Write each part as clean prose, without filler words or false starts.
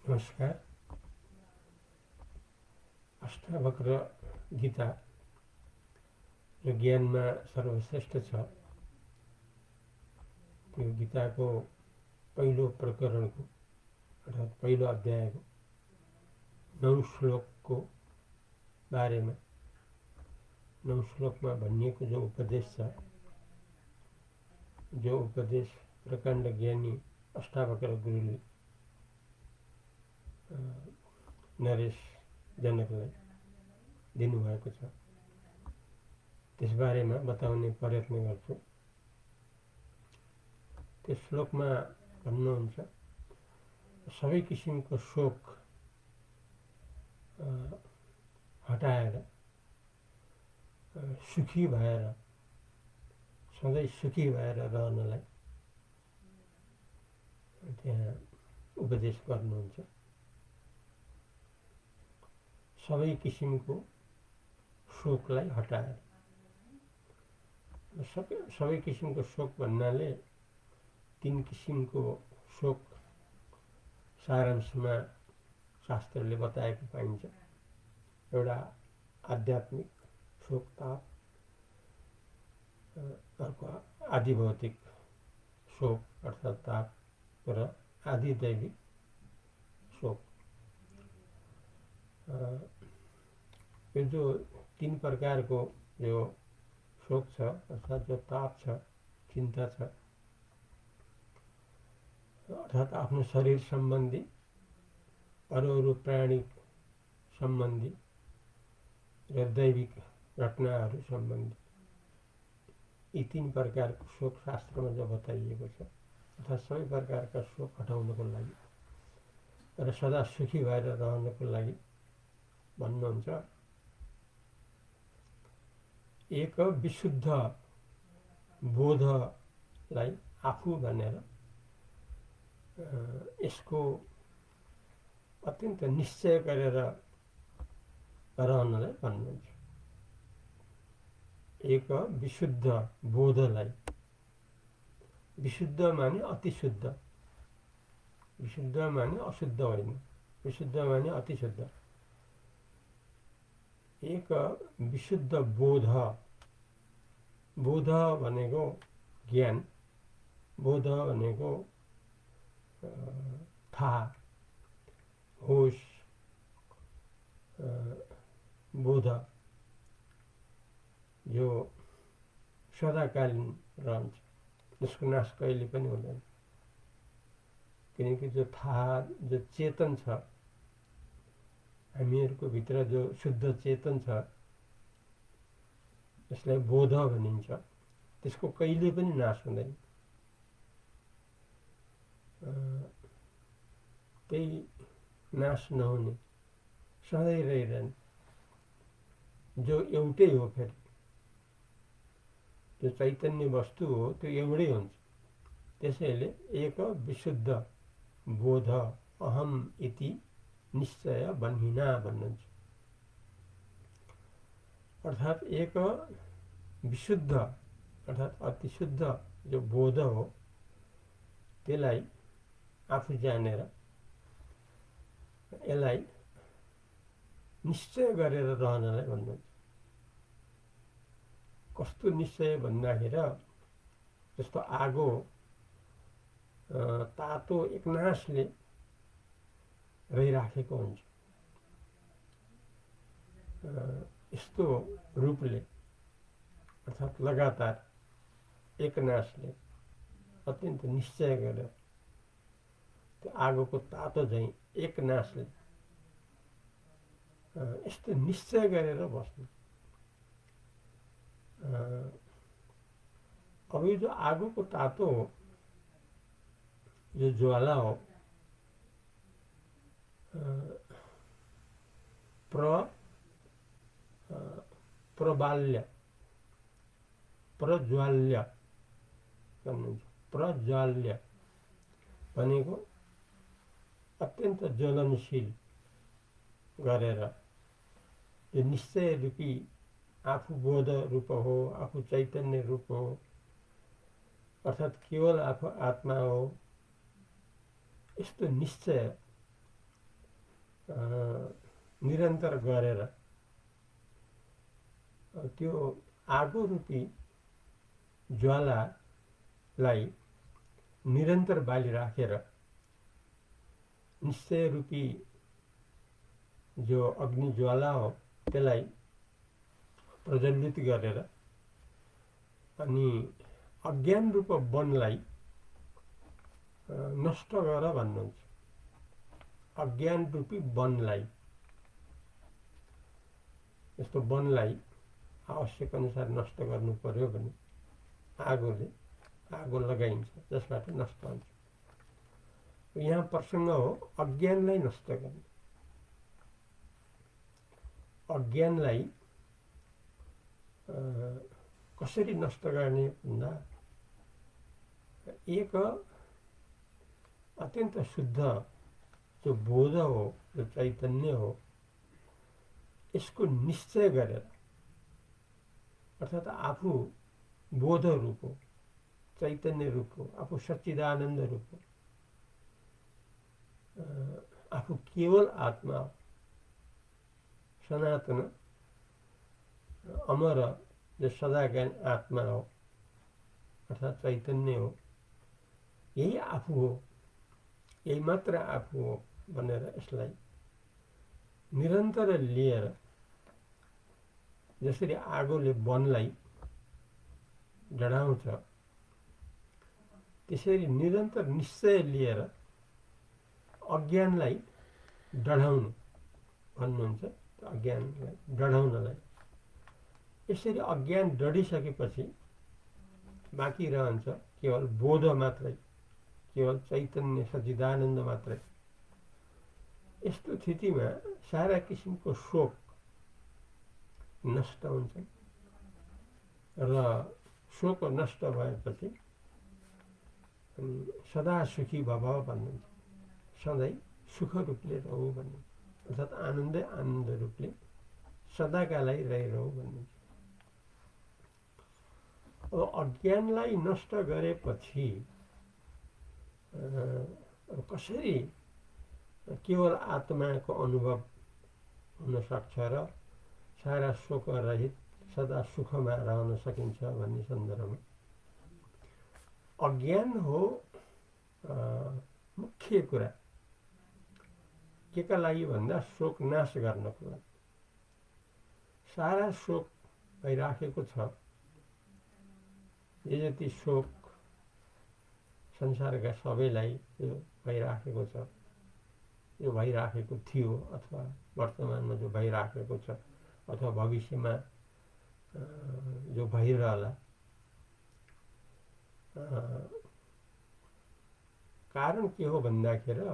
नमस्कार। अष्टावक्र गीता जो ज्ञानमा सर्वश्रेष्ठ छ, त्यो गीताको पहिलो प्रकरणको अर्थात् पहिलो अध्यायको 9 श्लोकको बारेमा 9 श्लोकमा भनिएको जो उपदेश छ, जो उपदेश प्रकाण्ड ज्ञानी अष्टावक्र गुरुले नरेश जनकलाई दिनुभएको छ, त्यसबारेमा बताउने प्रयत्न गर्छु। त्यस श्लोकमा भन्नुहुन्छ, सबै किसिमको शोक हटाएर सुखी भएर सधैँ सुखी भएर रहनलाई त्यहाँ उपदेश गर्नुहुन्छ। सबै किसिमको शोकलाई हटाएर, सबै किसिमको शोक भन्नाले 3 किसिमको शोक सारांशमा शास्त्रले बताएको पाइन्छ। एउटा आध्यात्मिक शोक ताप, अर्को आदिभौतिक शोक अर्थात् ताप र आदिदैविक शोक। यो जो 3 प्रकारको जो शोक छ अर्थात् जो ताप छ, चिन्ता छ, अर्थात् आफ्नो शरीर सम्बन्धी, अरू प्राणी सम्बन्धी र दैविक घटनाहरू सम्बन्धी, यी 3 प्रकारको शोक शास्त्रमा जो बताइएको छ, अर्थात् सबै प्रकारका शोक हटाउनको लागि र सदा सुखी भएर रहनको लागि भन्नुहुन्छ। एक विशुद्ध बोधलाई आफू भनेर यसको अत्यन्त निश्चय गरेर रहनलाई भन्नुहुन्छ। एक विशुद्ध बोधलाई, विशुद्ध माने अतिशुद्ध, विशुद्ध माने अशुद्ध होइन, विशुद्ध माने अतिशुद्ध। एक विशुद्ध बोध, बोध भनेको ज्ञान, बोध भनेको थाहा, होश, बोध जो सदाकालीन रहन्छ, जसको नाश कहिले पनि हुँदैन। किनकि जो थाहा, जो चेतन छ, हामीहरूको भित्र जो शुद्ध चेतन छ, यसलाई बोध भनिन्छ, त्यसको कहिले पनि नाश हुँदैन। त्यही नाश नहुने, सधैँ रहिरहने, जो एउटै हो। फेरि जो चैतन्य वस्तु हो त्यो एउटै हुन्छ। त्यसैले एक विशुद्ध बोध अहम इति निश्चय बन्हिना भन्नुहुन्छ। अर्थात् एक विशुद्ध अर्थात् अतिशुद्ध जो बोध हो, त्यसलाई आफू जानेर यसलाई निश्चय गरेर रहनलाई भन्नुहुन्छ। कस्तो निश्चय भन्दाखेरि जस्तो आगो तातो एकनासले रहिराखेको हुन्छ, यस्तो रूपले अर्थात् लगातार एकनासले अत्यन्त निश्चय गरेर त्यो आगोको तातो झैँ एकनासले यस्तो निश्चय गरेर बस्नु। अब यो जो आगोको तातो हो, यो ज्वाला हो, प्रज्वाल्य भन्नुहुन्छ। प्रज्वाल्य भनेको अत्यन्त ज्वलनशील गरेर यो निश्चय रूपी आफू बोध रूप हो, आफू चैतन्य रूप हो, अर्थात् केवल आफू आत्मा हो, यस्तो निश्चय निरन्तर गरेर त्यो आगो रूपी ज्वालालाई निरन्तर बालिराखेर निश्चय रूपी जो अग्नि ज्वाला हो त्यसलाई प्रज्वलित गरेर अनि अज्ञान रूप वनलाई नष्ट गर भन्नुहुन्छ। अज्ञान रूपी वनलाई, यस्तो वनलाई आवश्यक अनुसार नष्ट गर्नु पर्यो भने आगो लगाइन्छ, जसबाट नष्ट हुन्छ। यहाँ प्रसङ्ग हो अज्ञानलाई नष्ट गर्ने। अज्ञानलाई कसरी नष्ट गर्ने भन्दा एक अत्यन्त शुद्ध जो बोध हो, जो चैतन्य हो, यसको निश्चय गरेर अर्थात् आफू बोध रूप हो, चैतन्य रूप हो, आफू सच्चिदानन्द रूप हो, आफू केवल आत्मा हो, सनातन अमर जो सदाज्ञान आत्मा हो अर्थात् चैतन्य हो, यही आफू हो, यही मात्र आफू हो भनेर यसलाई निरन्तर लिएर जसरी आगोले वनलाई डढाउँछ त्यसरी निरन्तर निश्चय लिएर अज्ञानलाई डढाउनु भन्नुहुन्छ। अज्ञानलाई डढाउनलाई यसरी अज्ञान डढिसकेपछि बाँकी रहन्छ केवल बोध मात्रै, केवल चैतन्य सच्चिदानन्द मात्रै। यस्तो स्थितिमा सारा किसिमको शोक नष्ट हुन्छ र शोक नष्ट भएपछि सदा सुखी भव भन्नुहुन्छ। सधैँ सुख रूपले रहु भन्नुहुन्छ, अर्थात् आनन्दै आनन्द रूपले सदाका लागि रहिरहु भन्नुहुन्छ। अब अज्ञानलाई नष्ट गरेपछि कसरी केवल आत्माको अनुभव हुन सक्छ र सारा शोक रहित सदा सुखमा रहन सकिन्छ भन्ने सन्दर्भमा अज्ञान हो मुख्य कुरा। केका लागि भन्दा शोक नाश गर्नको लागि। सारा शोक भइराखेको छ, जे जति शोक संसारका सबैलाई यो भइराखेको छ, यो भइराखेको थियो अथवा वर्तमानमा जो भइराखेको छ अथवा भविष्यमा जो भइरहला, कारण के हो भन्दाखेरि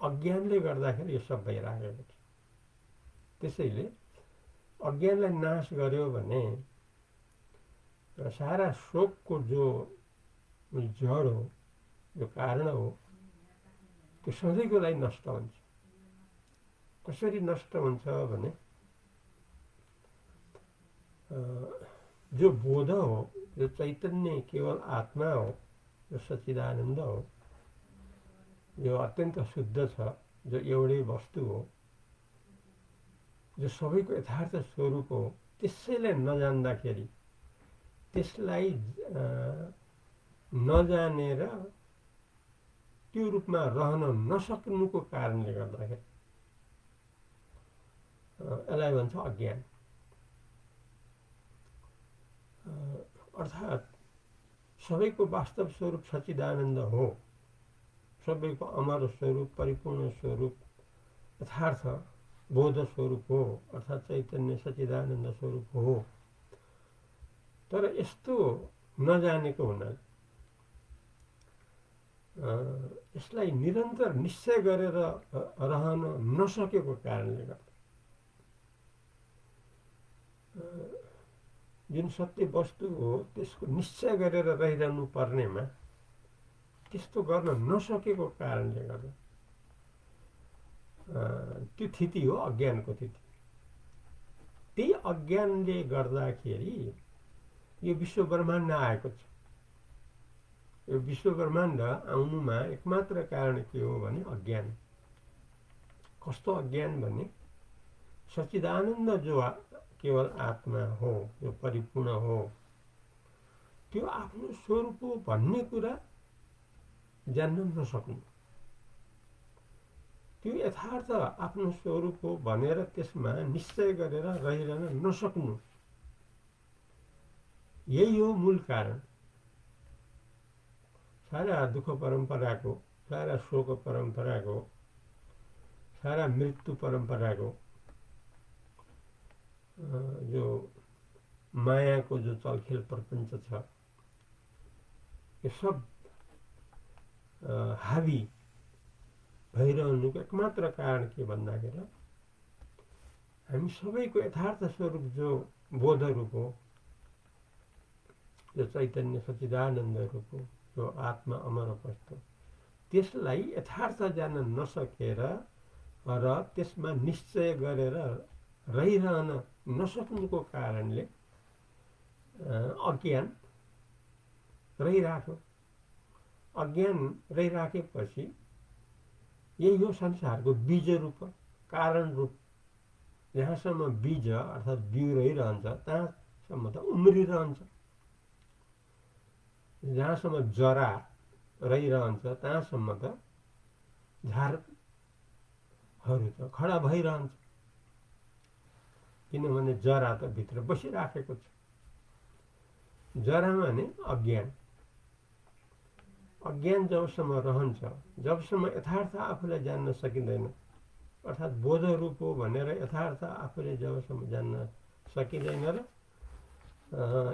अज्ञानले गर्दाखेरि यो सब भइराखेको छ। त्यसैले अज्ञानलाई नाश गर्यो भने सारा शोकको जो जड हो, जो कारण हो, त्यो सधैँको लागि नष्ट हुन्छ। कसरी नष्ट हुन्छ भने जो बोध हो, जो चैतन्य केवल आत्मा हो, जो सच्चिदानन्द हो, जो अत्यन्त शुद्ध छ, जो एउटै वस्तु हो, जो सबैको यथार्थ स्वरूप हो, त्यसैले नजान्दाखेरि, त्यसलाई नजानेर त्यो रूपमा रहन नसक्नुको कारणले गर्दाखेरि यसलाई भन्छ अज्ञान। अर्थात् सबैको वास्तव स्वरूप सच्चिदानन्द हो, सबैको अमर स्वरूप, परिपूर्ण स्वरूप, यथार्थ बोध स्वरूप हो, अर्थात् चैतन्य सच्चिदानन्द स्वरूप हो। तर यस्तो नजानेको हुनाले यसलाई निरन्तर निश्चय गरेर रहन नसकेको कारणले गर्दा जुन सत्य वस्तु हो त्यसको निश्चय गरेर रहिरहनु पर्नेमा त्यस्तो गर्न नसकेको कारणले गर्दा त्यो स्थिति हो अज्ञानको स्थिति। त्यही अज्ञानले गर्दाखेरि यो विश्व ब्रह्माण्ड आएको छ। यो विश्व ब्रह्माण्ड आउनुमा एकमात्र कारण के हो भने अज्ञान। कस्तो अज्ञान भने सच्चिदानन्द जो केवल आत्मा हो, जो परिपूर्ण हो, त्यो आफ्नो स्वरूप हो भन्ने कुरा जान्न नसक्नु, त्यो यथार्थ आफ्नो स्वरूप हो भनेर त्यसमा निश्चय गरेर रहिरहन नसक्नु, यही हो मूल कारण। सारा दुःख परम्पराको, सारा शोक परम्पराको, सारा मृत्यु परम्पराको, जो मायाको जो चलखेल प्रपञ्च छ, यो सब हावी भइरहनुको एकमात्र कारण के भन्दाखेरि हामी सबैको यथार्थ स्वरूप जो बोध रूप हो, जो चैतन्य सच्चिदानन्द रूप हो, जो आत्मा अमर वस्तु, त्यसलाई यथार्थ जान्न नसकेर र त्यसमा निश्चय गरेर रहिरहन नसक्नुको कारणले अज्ञान रहिराख्यो। अज्ञान रहिराखेपछि यही हो संसारको बीज रूप, कारण रूप। जहाँसम्म बीज अर्थात् बिउ रहिरहन्छ त्यहाँसम्म त उम्रिरहन्छ, जहाँसम्म जरा रहिरहन्छ त्यहाँसम्म त झारहरू त खडा भइरहन्छ, किनभने जरा त भित्र बसिराखेको छ। जरामा नै अज्ञान, अज्ञान जबसम्म रहन्छ, जबसम्म यथार्थ आफूलाई जान्न सकिँदैन, अर्थात् बोध रूप हो भनेर यथार्थ आफूले जबसम्म जान्न सकिँदैन र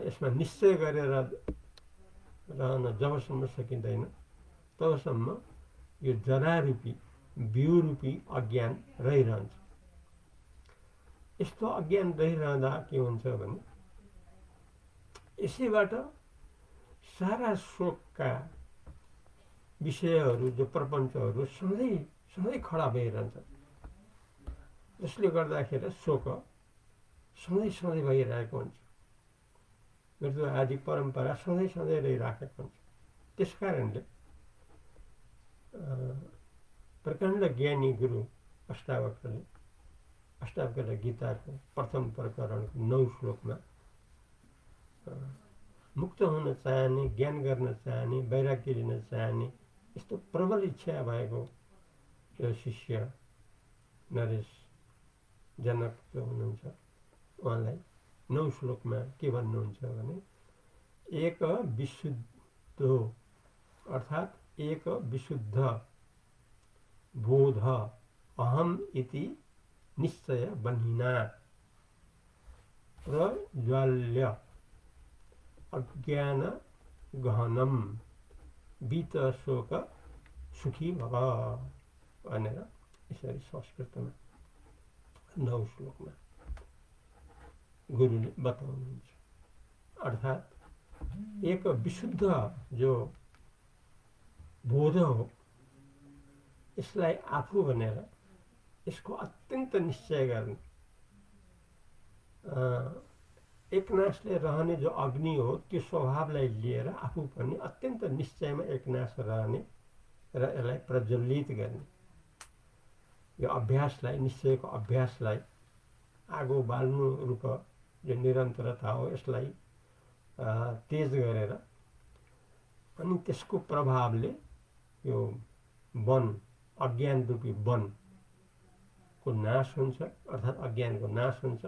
यसमा निश्चय गरेर रहन जबसम्म सकिँदैन, तबसम्म यो जरारूपी बिउ रूपी अज्ञान रहिरहन्छ। यस्तो अज्ञान रहिरहँदा के हुन्छ भने यसैबाट सारा शोकका विषयहरू, जो प्रपञ्चहरू सधैँ सधैँ खडा भइरहन्छ, जसले गर्दाखेरि शोक सधैँ सधैँ भइरहेको हुन्छ, मृत्यु आदि परम्परा सधैँ सधैँ रहिराखेको हुन्छ। त्यस कारणले प्रकाण्ड ज्ञानी गुरु अष्टावक्रले अष्टावक्र गीताको प्रथम प्रकरणको 9 श्लोकमा मुक्त हुन चाहने, ज्ञान गर्न चाहने, वैराग्य लिन चाहने यस्तो प्रबल इच्छा भएको यो शिष्य नरेश जनक जो हुनुहुन्छ, उहाँलाई 9 श्लोकमा के भन्नुहुन्छ भने एक विशुद्धो अर्थात् एक विशुद्ध बोध अहम इति निश्चय बन्हिना प्रज्वाल्य अज्ञान गहनम बीत शोक सुखी भव भनेर यसरी संस्कृतमा 9 श्लोकमा गुरुले बताउनुहुन्छ। अर्थात् एक विशुद्ध जो बोध हो, यसलाई आफू भनेर यसको अत्यन्त निश्चय गर्ने, एकनासले रहने जो अग्नि हो त्यो स्वभावलाई लिएर आफू पनि अत्यन्त निश्चयमा एकनास रहने र यसलाई प्रज्वलित गर्ने, यो अभ्यासलाई, निश्चयको अभ्यासलाई आगो बाल्नु रूप जो निरन्तरता हो यसलाई तेज गरेर अनि त्यसको प्रभावले यो वन, अज्ञान रूपी वनको नाश हुन्छ, अर्थात् अज्ञानको नाश हुन्छ।